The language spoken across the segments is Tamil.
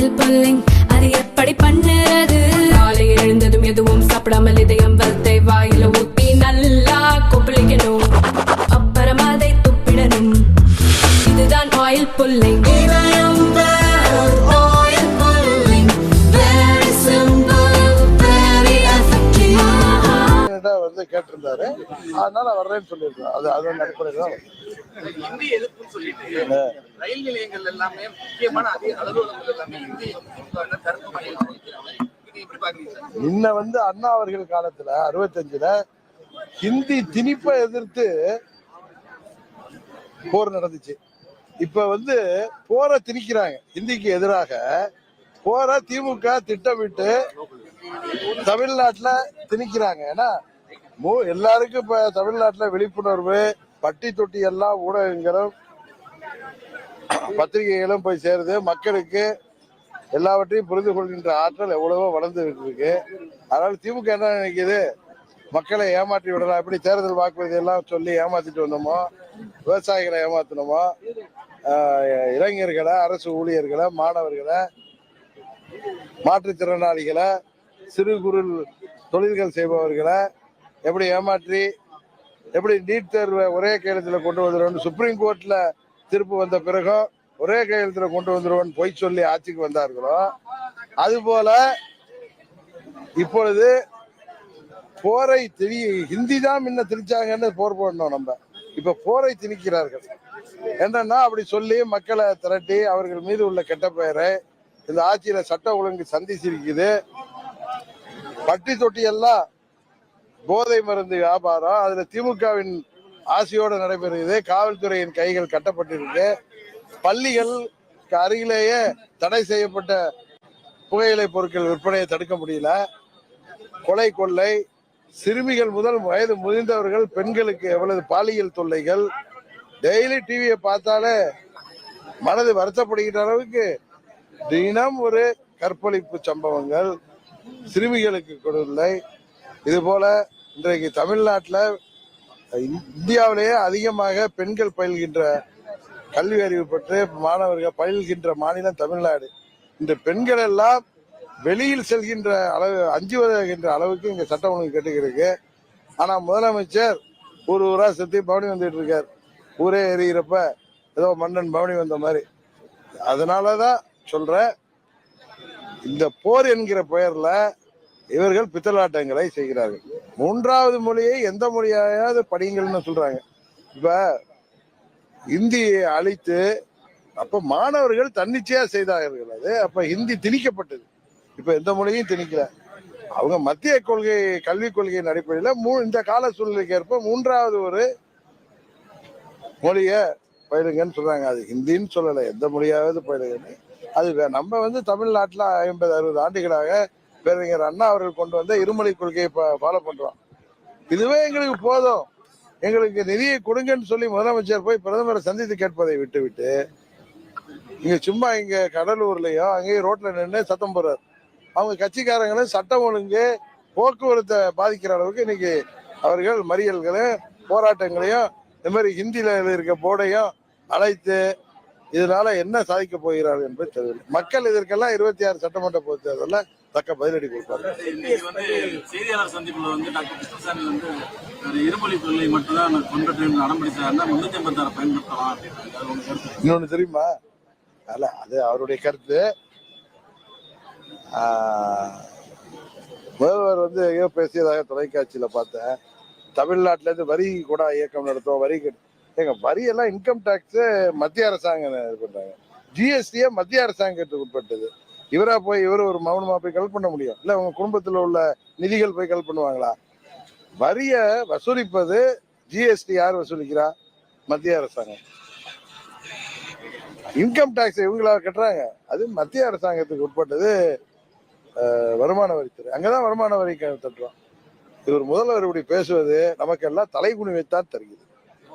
ஆயில் புல்லிங் அது எப்படி பண்ணுறது? காலையில் எழுந்ததும் எதுவும் சாப்பிடாமல் இதயம் வளத்தை வாயில ஊத்தி நல்லா கொப்பளிக்கணும், அப்புறம் அதை துப்பிடணும். இதுதான் ஆயில் புல்லிங். வந்து கேட்டிருந்தாரு, அதனால வர்றேன்னு சொல்லியிருக்கோம். அது நடைமுறையில் தான் ஹிந்தி எதிர்ப்புன்னு சொல்லிட்டு ரயில் நிலையங்கள் எல்லாமே முக்கியமான அலுவலகங்கள் எல்லாமே ஹிந்தி முன்ன வந்து அண்ணா அவர்கள் காலத்துல 65ல ஹிந்தி திணிப்பை எதிர்த்து போர் நடந்துச்சு. இப்ப வந்து போரை திணிக்கிறாங்க, ஹிந்திக்கு எதிராக போரை திமுக திட்டமிட்டு தமிழ்நாட்டுல திணிக்கிறாங்க. ஏன்னா எல்லாருக்கும் இப்ப தமிழ்நாட்டுல விழிப்புணர்வு பட்டி தொட்டி எல்லாம் ஊடகங்களும் பத்திரிகைகளும் போய் சேருது. மக்களுக்கு எல்லாவற்றையும் புரிந்து கொள்கின்ற ஆற்றல் எவ்வளவோ வளர்ந்து இருக்கு. அதனால திமுக என்ன நினைக்குது, மக்களை ஏமாற்றி விடலாம். எப்படி தேர்தல் வாக்குறுதி எல்லாம் சொல்லி ஏமாத்திட்டு வந்தோமோ, விவசாயிகளை ஏமாத்தினோமோ, இளைஞர்களை, அரசு ஊழியர்களை, மாணவர்களை, மாற்றுத்திறனாளிகளை, சிறு குறு தொழில்கள் செய்பவர்களை எப்படி ஏமாற்றி எப்படி நீட் தேர்வை ஒரே கையெழுத்தில் கொண்டு வந்துடுவோம், சுப்ரீம் கோர்ட்ல தீர்ப்பு வந்த பிறகும் ஒரே கையெழுத்தில் கொண்டு வந்துடுவோம் பொய் சொல்லி ஆட்சிக்கு வந்தார்களோ, அதுபோல இப்பொழுது போரை ஹிந்தி தான் முன்ன திணிச்சாங்கன்னு போர் போடணும். நம்ம இப்ப போரை திணிக்கிறார்கள். என்னன்னா அப்படி சொல்லி மக்களை திரட்டி அவர்கள் மீது உள்ள கெட்ட பெயரை இந்த ஆட்சியில சட்ட ஒழுங்கு சந்திச்சிருக்குது. பட்டி தொட்டி எல்லாம் போதை மருந்து வியாபாரம், அதுல திமுகவின் ஆசையோடு நடைபெறுகிறது. காவல்துறையின் கைகள் கட்டப்பட்டிருக்கு. பள்ளிகள் அருகிலேயே தடை செய்யப்பட்ட புகையிலை பொருட்கள் விற்பனையை தடுக்க முடியல. கொலை கொள்ளை, சிறுமிகள் முதல் வயது முதிர்ந்தவர்கள், பெண்களுக்கு எவ்வளவு பாலியல் தொல்லைகள். டெய்லி டிவியை பார்த்தாலே மனது வருத்தப்படுகின்ற அளவுக்கு தினம் ஒரு கற்பழிப்பு சம்பவங்கள், சிறுமிகளுக்கு கொடுமை. இது போல இன்றைக்கு தமிழ்நாட்டில் இந்தியாவிலேயே அதிகமாக பெண்கள் பயில்கின்ற கல்வி அறிவு பெற்று மாணவர்கள் பயில்கின்ற மாநிலம் தமிழ்நாடு. இந்த பெண்கள் எல்லாம் வெளியில் செல்கின்ற அளவு அஞ்சுவதுகின்ற அளவுக்கு இங்க சட்டம் ஒழுங்கு கேட்டுக்கிருக்கு. ஆனா முதலமைச்சர் ஊரா சுத்தி பவனி வந்துட்டு இருக்கார். ஊரே எரிகிறப்ப ஏதோ மன்னன் பவனி வந்த மாதிரி. அதனாலதான் சொல்ற, இந்த போர் என்கிற பெயர்ல இவர்கள் பித்தலாட்டங்களை செய்கிறார்கள். மூன்றாவது மொழியை எந்த மொழியாவது படிங்கள்னு சொல்றாங்க. இப்ப இந்தியை அழித்து அப்ப மாணவர்கள் தன்னிச்சையா செய்தார்கள். அது அப்ப ஹிந்தி திணிக்கப்பட்டது. இப்ப எந்த மொழியும் திணிக்கல. அவங்க மத்திய கொள்கை, கல்விக் கொள்கையின் அடிப்படையில் இந்த கால சூழ்நிலைக்கு ஏற்ப மூன்றாவது ஒரு மொழிய பயிலுங்கன்னு சொல்றாங்க. அது ஹிந்தின்னு சொல்லலை, எந்த மொழியாவது பயிலுங்கன்னு. அது நம்ம வந்து தமிழ்நாட்டில் 50-60 ஆண்டுகளாக பேரறிஞர் அண்ணா அவர்கள் கொண்டு வந்த இருமொழி கொள்கையை ஃபாலோ பண்றோம். இதுவே எங்களுக்கு போதும், எங்களுக்கு நிதியை கொடுங்கன்னு சொல்லி முதலமைச்சர் போய் பிரதமரை சந்தித்து கேட்பதை விட்டு இங்க சும்மா இங்க கடலூர்லயும் அங்கேயும் ரோட்ல நின்று சத்தம் போடுறாரு. அவங்க கட்சிக்காரங்களும் சட்டம் ஒழுங்கு போக்குவரத்தை பாதிக்கிற அளவுக்கு இன்னைக்கு அவர்கள் மறியல்களும் போராட்டங்களையும் இந்த மாதிரி ஹிந்தியில இருக்க போர்டையும் அழைத்து இதனால என்ன சாதிக்க போகிறார்கள் என்பது தெரியவில்லை. மக்கள் இதற்கெல்லாம் 26 சட்டமன்ற பொதுத் தேர்தலில் தக்க பதிலடி கொடுப்பாங்க. செய்தியாளர் சந்திப்புல வந்து டாக்டர் கிருஷ்ணசாமி வந்து இருமொழி கொள்கை மட்டும்தான் கொண்டு நடமுடிச்சாருன்னா 356 பயன்படுத்தலாம். இன்னொன்னு தெரியுமா, அல்ல அது அவருடைய கருத்து. முதல்வர் வந்து எங்கேயோ பேசியதாக தொலைக்காட்சியில பார்த்தேன். தமிழ்நாட்டில இருந்து வரி கூட இயக்கம் நடத்தும். வரி எல்லாம் இன்கம் டாக்ஸ் மத்திய அரசாங்கம் இது பண்றாங்க. ஜிஎஸ்டியே மத்திய அரசாங்கத்துக்கு உட்பட்டது. இவரா போய் இவரு ஒரு மௌனமா போய் கல் பண்ண முடியும்? இல்ல உங்க குடும்பத்துல உள்ள நிதிகள் போய் கல் பண்ணுவாங்களா? வரிய வசூலிப்பது ஜிஎஸ்டி யார் வசூலிக்கிறா? மத்திய அரசாங்கம். இன்கம் டாக்ஸ் இவங்களா கட்டுறாங்க, அது மத்திய அரசாங்கத்துக்கு உட்பட்டது. வருமான வரித்துறை, அங்கதான் வருமான வரி தட்டுறோம். இவர் முதல்வர் இப்படி பேசுவது நமக்கு எல்லாம் தலைகுனி வைத்தான் தருகிறது.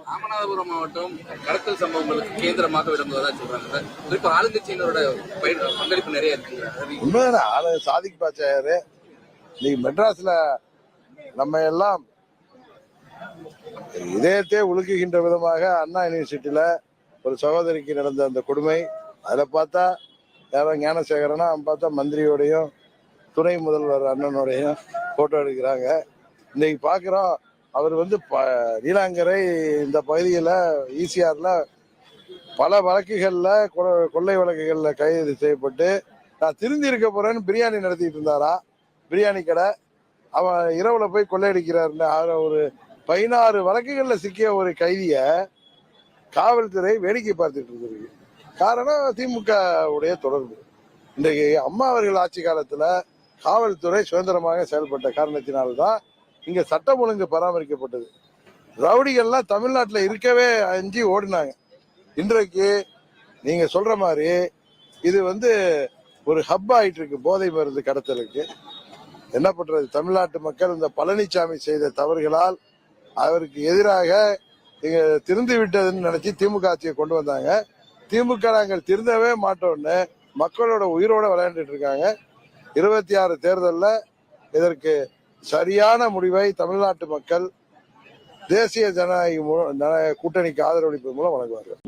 ராமநாதபுரம் மாவட்டம் கடத்தல் சம்பவங்களுக்கு கேந்திரமாக விளங்குவதா சொல்றாங்க. குறிப்பா ஆளுங்கட்சியினரோட பங்களிப்பு நிறைய இருக்கு. உண்மையான ஆளு சாதிக் பாச்சாரு இன்னைக்கு மெட்ராஸ்ல நம்ம எல்லாம் இதயத்தை உலுக்குகின்ற விதமாக அண்ணா யூனிவர்சிட்டியில ஒரு சகோதரிக்கு நடந்த அந்த கொடுமை, அதில் பார்த்தா யாரோ ஞானசேகரனா பார்த்தா மந்திரியோடையும் துணை முதல்வர் அண்ணனோடையும் போட்டோ எடுக்கிறாங்க. இன்னைக்கு பார்க்குறோம் அவர் வந்து நீலாங்கரை இந்த பகுதியில் ஈசிஆர்ல பல வழக்குகளில் கொள்ளை வழக்குகளில் கைது செய்யப்பட்டு நான் திருந்தி இருக்க போறேன்னு பிரியாணி நடத்திட்டு இருந்தாரா, பிரியாணி கடை. அவன் இரவுல போய் கொள்ளையடிக்கிறாருன்னு ஒரு 16 வழக்குகளில் சிக்கிய ஒரு கைதிய காவல்துறை வேடிக்கை பார்த்துட்டு இருக்கு. காரணம் திமுக உடைய தொடர்பு. இன்றைக்கு அம்மா அவர்கள் ஆட்சி காலத்துல காவல்துறை சுதந்திரமாக செயல்பட்ட காரணத்தினால்தான் இங்க சட்டம் ஒழுங்கு பராமரிக்கப்பட்டது. ரவுடிகள்லாம் தமிழ்நாட்டில் இருக்கவே அஞ்சி ஓடினாங்க. இன்றைக்கு நீங்க சொல்ற மாதிரி இது வந்து ஒரு ஹப் ஆயிட்டு இருக்கு போதை மருந்து கடத்தலுக்கு. என்ன பண்றது, தமிழ்நாட்டு மக்கள் இந்த பழனிசாமி செய்த தவறுகளால் அவருக்கு எதிராக இங்க திருந்து விட்டதுன்னு நினைச்சு திமுக ஆட்சியை கொண்டு வந்தாங்க. திமுக நாங்கள் திருந்தவே மாட்டோம்னு மக்களோட உயிரோட விளையாண்டுட்டு இருக்காங்க. 26 தேர்தலில் இதற்கு சரியான முடிவை தமிழ்நாட்டு மக்கள் தேசிய ஜனநாயக கூட்டணிக்கு ஆதரவளிப்பது மூலம் வழங்குவார்கள்.